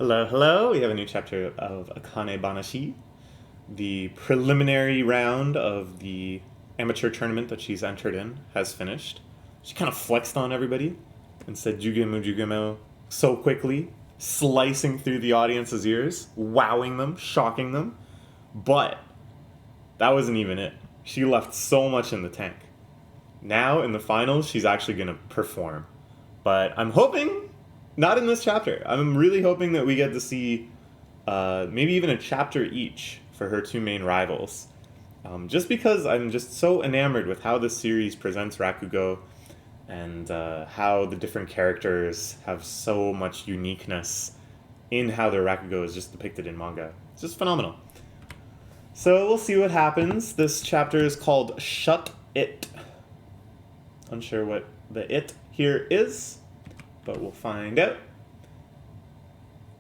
Hello, hello. We have a new chapter of Akane-banashi. The preliminary round of the amateur tournament that she's entered in has finished. She kind of flexed on everybody and said Jugemu Jugemu so quickly, slicing through the audience's ears, wowing them, shocking them. But that wasn't even it. She left so much in the tank. Now, in the finals, she's actually going to perform. But I'm hoping not in this chapter. I'm really hoping that we get to see maybe even a chapter each for her two main rivals. Just because I'm just so enamored with how this series presents Rakugo and how the different characters have so much uniqueness in how their Rakugo is just depicted in manga. It's just phenomenal. So we'll see what happens. This chapter is called Shut It. Unsure what the it here is, but we'll find out.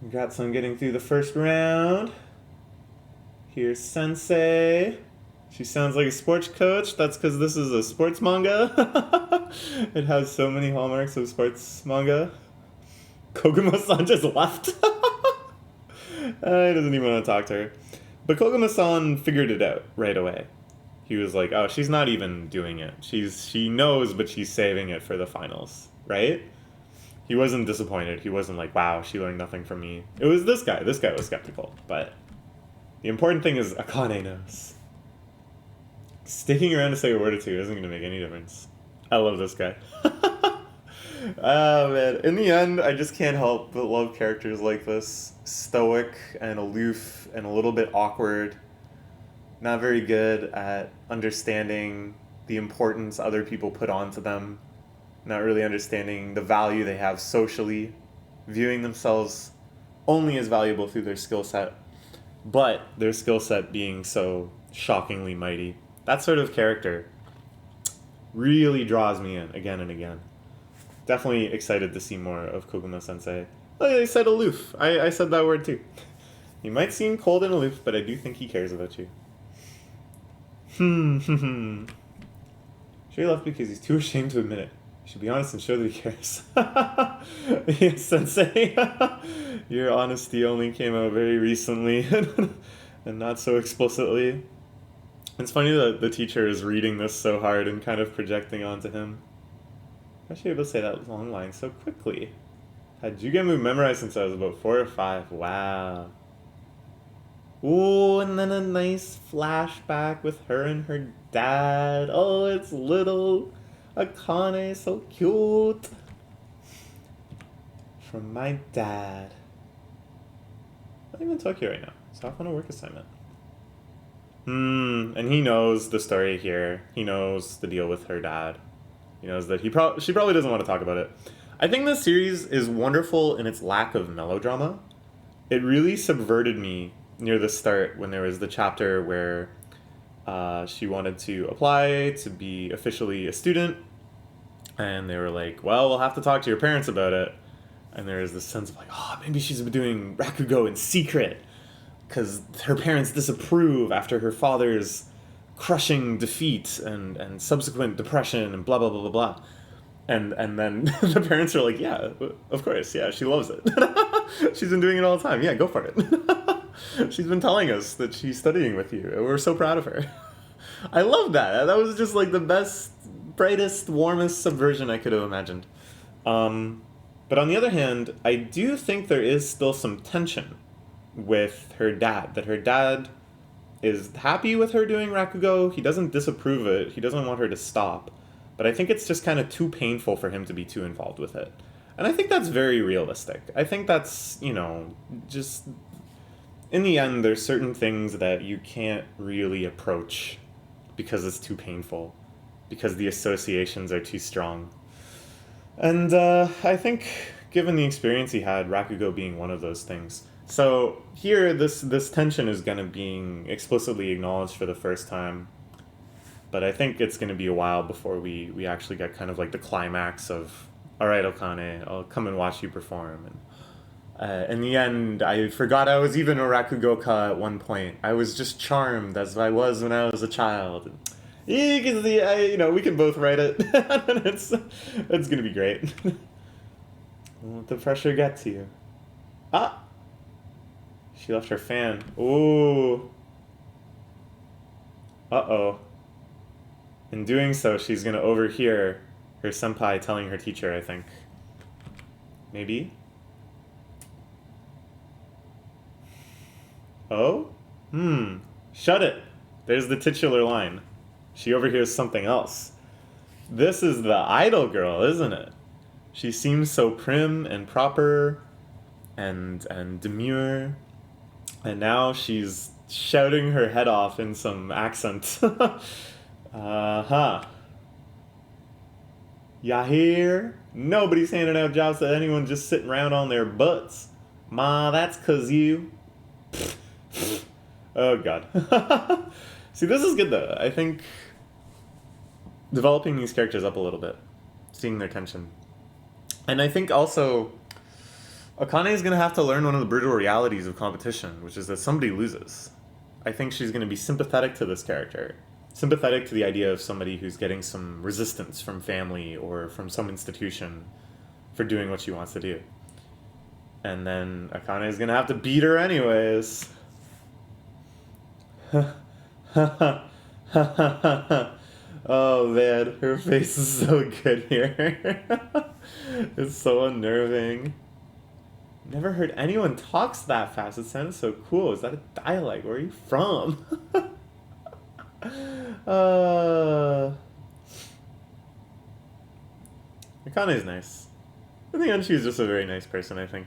Congrats on getting through the first round. Here's Sensei. She sounds like a sports coach. That's because this is a sports manga. It has so many hallmarks of sports manga. Koguma-san just left. He doesn't even want to talk to her. But Koguma-san figured it out right away. He was like, oh, she's not even doing it. She knows, but she's saving it for the finals, right? He wasn't disappointed. He wasn't like, wow, she learned nothing from me. It was this guy. This guy was skeptical. But the important thing is Akane knows. Sticking around to say a word or two isn't going to make any difference. I love this guy. Oh, man. In the end, I just can't help but love characters like this. Stoic and aloof and a little bit awkward. Not very good at understanding the importance other people put onto them. Not really understanding the value they have socially. Viewing themselves only as valuable through their skill set. But their skill set being so shockingly mighty. That sort of character really draws me in again and again. Definitely excited to see more of Koguma-sensei. Oh, I said aloof. I said that word too. He might seem cold and aloof, but I do think he cares about you. Sure he left because he's too ashamed to admit it. He should be honest and show that he cares. Yes, Sensei. Your honesty only came out very recently and not so explicitly. It's funny that the teacher is reading this so hard and kind of projecting onto him. How's she able to say that long line so quickly? Had Jugemu memorized since I was about 4 or 5. Wow. Ooh, and then a nice flashback with her and her dad. Oh, it's little Akane, so cute. From my dad. I'm in Tokyo right now. He's off on a work assignment. And he knows the story here. He knows the deal with her dad. He knows that she probably doesn't want to talk about it. I think this series is wonderful in its lack of melodrama. It really subverted me near the start when there was the chapter where she wanted to apply to be officially a student. And they were like, well, we'll have to talk to your parents about it. And there was this sense of like, oh, maybe she's been doing Rakugo in secret. Because her parents disapprove after her father's crushing defeat and subsequent depression and blah, blah, blah, blah, blah. And then the parents are like, yeah, of course, yeah, she loves it. She's been doing it all the time. Yeah, go for it. She's been telling us that she's studying with you. We're so proud of her. I love that. That was just like the best, brightest, warmest subversion I could have imagined. But on the other hand, I do think there is still some tension with her dad. That her dad is happy with her doing Rakugo. He doesn't disapprove it. He doesn't want her to stop. But I think it's just kind of too painful for him to be too involved with it. And I think that's very realistic. I think that's, just... In the end, there's certain things that you can't really approach because it's too painful. Because the associations are too strong. And I think, given the experience he had, Rakugo being one of those things. So here, this tension is going to be explicitly acknowledged for the first time. But I think it's going to be a while before we actually get kind of like the climax of, all right, Akane, I'll come and watch you perform. And in the end, I forgot I was even a Rakugoka at one point. I was just charmed as I was when I was a child. You can see, we can both write it. it's going to be great. Don't let the pressure get to you. Ah, She left her fan. Ooh. Uh-oh. In doing so, she's gonna overhear her senpai telling her teacher, I think. Maybe? Oh? Shut it. There's the titular line. She overhears something else. This is the idol girl, isn't it? She seems so prim and proper and demure. And now she's shouting her head off in some accent. Uh-huh. Ya hear? Nobody's handing out jobs to anyone just sitting around on their butts. Ma, that's 'cause you... Oh, God. See, this is good, though. I think developing these characters up a little bit, seeing their tension. And I think also Akane is going to have to learn one of the brutal realities of competition, which is that somebody loses. I think she's going to be sympathetic to this character, sympathetic to the idea of somebody who's getting some resistance from family or from some institution for doing what she wants to do. And then Akane is going to have to beat her anyways. Oh man, her face is so good here. It's so unnerving. Never heard anyone talks that fast. It sounds so cool. Is that a dialect? Where are you from? Akane is nice. I think she's just a very nice person, I think.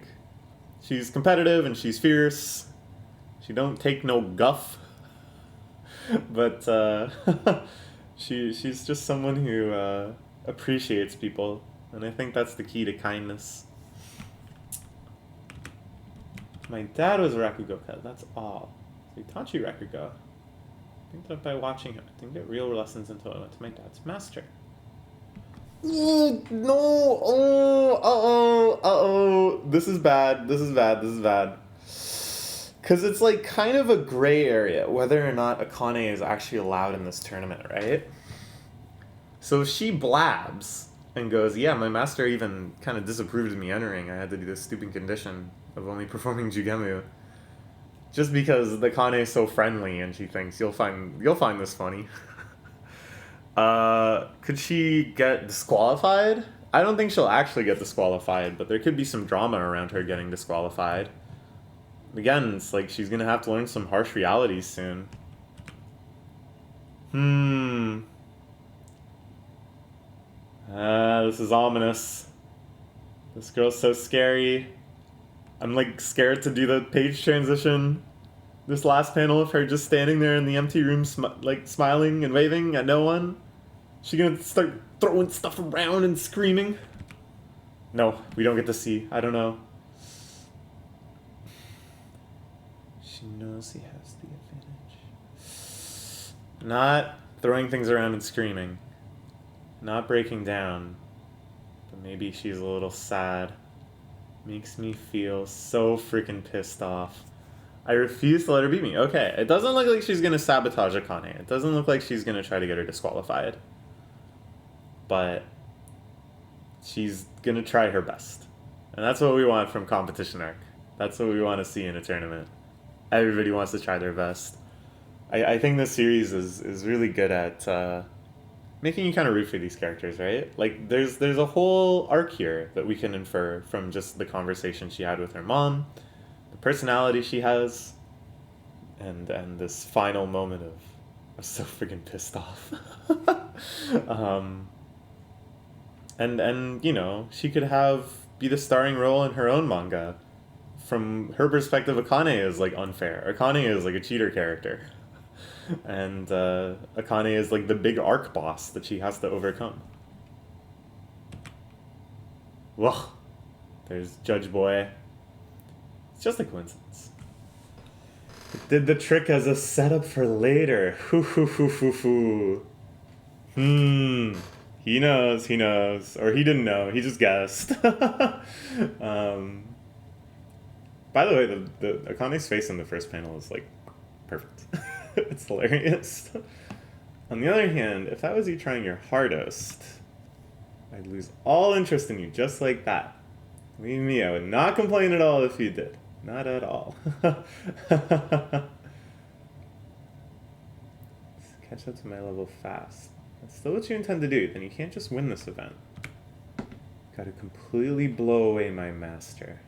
She's competitive and she's fierce. She don't take no guff. But she's just someone who appreciates people. And I think that's the key to kindness. My dad was a Rakugoka, that's all. So he taught you Rakugo. I think that by watching him, I didn't get real lessons until I went to my dad's master. No! Uh-oh. This is bad. Because it's like kind of a gray area whether or not Akane is actually allowed in this tournament, right? So she blabs and goes, yeah, my master even kind of disapproved of me entering. I had to do this stupid condition of only performing Jugemu. Just because the Akane is so friendly and she thinks you'll find this funny. Could she get disqualified? I don't think she'll actually get disqualified, but there could be some drama around her getting disqualified. Again, it's like she's gonna have to learn some harsh realities soon. This is ominous. This girl's so scary. I'm like scared to do the page transition. This last panel of her just standing there in the empty room, like smiling and waving at no one. She gonna start throwing stuff around and screaming? No, we don't get to see. I don't know. She knows he has the advantage. Not throwing things around and screaming. Not breaking down. But maybe she's a little sad. Makes me feel so freaking pissed off. I refuse to let her beat me. Okay, it doesn't look like she's gonna sabotage Akane. It doesn't look like she's gonna try to get her disqualified. But she's gonna try her best. And that's what we want from competition arc. That's what we want to see in a tournament. Everybody wants to try their best. I think this series is really good at making you kind of root for these characters, right? Like, there's a whole arc here that we can infer from just the conversation she had with her mom, the personality she has, and this final moment of I'm so freaking pissed off. And you know, she could be the starring role in her own manga. From her perspective, Akane is like unfair. Akane is like a cheater character. And Akane is like the big arc boss that she has to overcome. Well, there's Judge Boy. It's just a coincidence. It did the trick as a setup for later. He knows. Or he didn't know, he just guessed. By the way, the Akane's face in the first panel is like perfect. It's hilarious. On the other hand, if that was you trying your hardest, I'd lose all interest in you just like that. Believe me, I would not complain at all if you did. Not at all. Catch up to my level fast. That's still what you intend to do. Then you can't just win this event. Gotta completely blow away my master.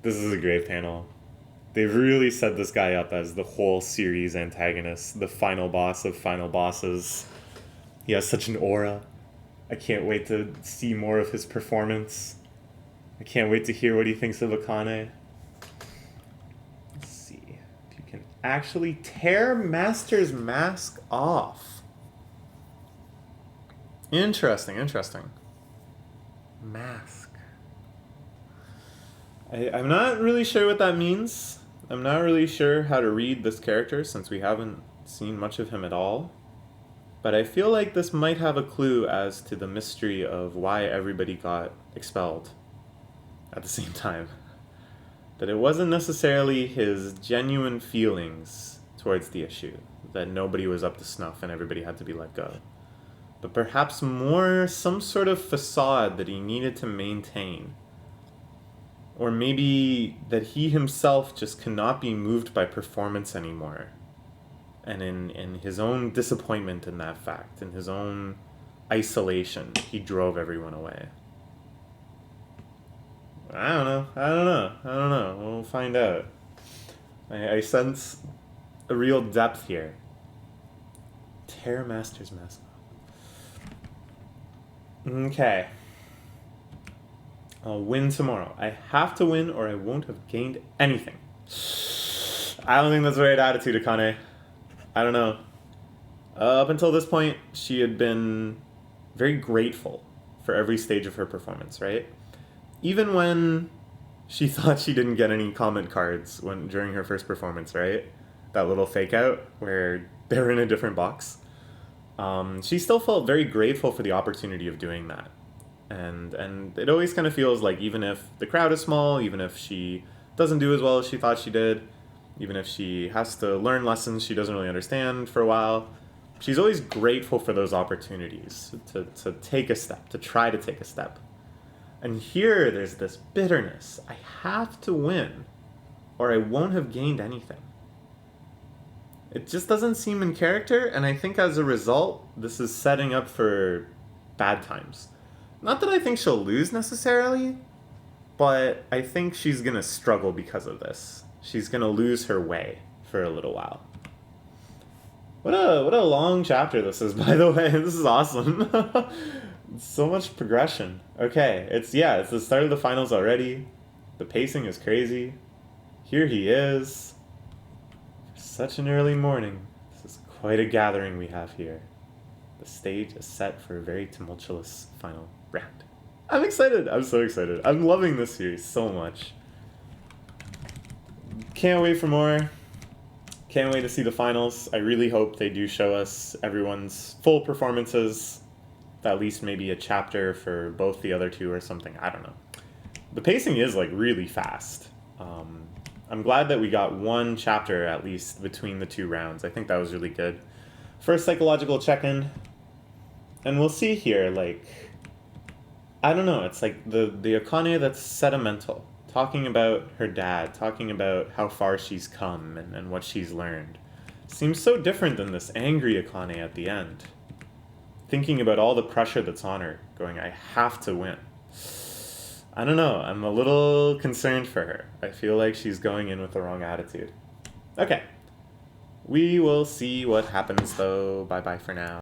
This is a great panel. They've really set this guy up as the whole series antagonist, the final boss of final bosses. He has such an aura. I can't wait to see more of his performance. I can't wait to hear what he thinks of Akane. Let's see if you can actually tear Master's mask off. Interesting, interesting. Mask. I'm not really sure what that means. I'm not really sure how to read this character since we haven't seen much of him at all. But I feel like this might have a clue as to the mystery of why everybody got expelled at the same time. That it wasn't necessarily his genuine feelings towards the issue, that nobody was up to snuff and everybody had to be let go. But perhaps more some sort of facade that he needed to maintain. Or maybe that he himself just cannot be moved by performance anymore. And in his own disappointment in that fact, in his own isolation, he drove everyone away. I don't know. We'll find out. I sense a real depth here. Tear Master's mask off. Okay. I'll win tomorrow. I have to win or I won't have gained anything. I don't think that's the right attitude, Akane. I don't know. Up until this point, she had been very grateful for every stage of her performance, right? Even when she thought she didn't get any comment cards during her first performance, right? That little fake out where they're in a different box. She still felt very grateful for the opportunity of doing that. And it always kind of feels like even if the crowd is small, even if she doesn't do as well as she thought she did, even if she has to learn lessons she doesn't really understand for a while, she's always grateful for those opportunities to take a step, to try to take a step. And here there's this bitterness. I have to win or I won't have gained anything. It just doesn't seem in character, and I think as a result, this is setting up for bad times. Not that I think she'll lose necessarily, but I think she's gonna struggle because of this. She's gonna lose her way for a little while. What a long chapter this is, by the way. This is awesome. So much progression. Okay, it's the start of the finals already. The pacing is crazy. Here he is. Such an early morning. This is quite a gathering we have here. The stage is set for a very tumultuous final round. I'm excited. I'm so excited. I'm loving this series so much. Can't wait for more. Can't wait to see the finals. I really hope they do show us everyone's full performances. At least maybe a chapter for both the other two or something. I don't know. The pacing is like really fast. I'm glad that we got one chapter at least between the two rounds. I think that was really good. First psychological check-in. And we'll see here, like, I don't know, it's like the Akane that's sentimental. Talking about her dad, talking about how far she's come and what she's learned. Seems so different than this angry Akane at the end. Thinking about all the pressure that's on her, going, I have to win. I don't know, I'm a little concerned for her. I feel like she's going in with the wrong attitude. Okay. We will see what happens though. Bye-bye for now.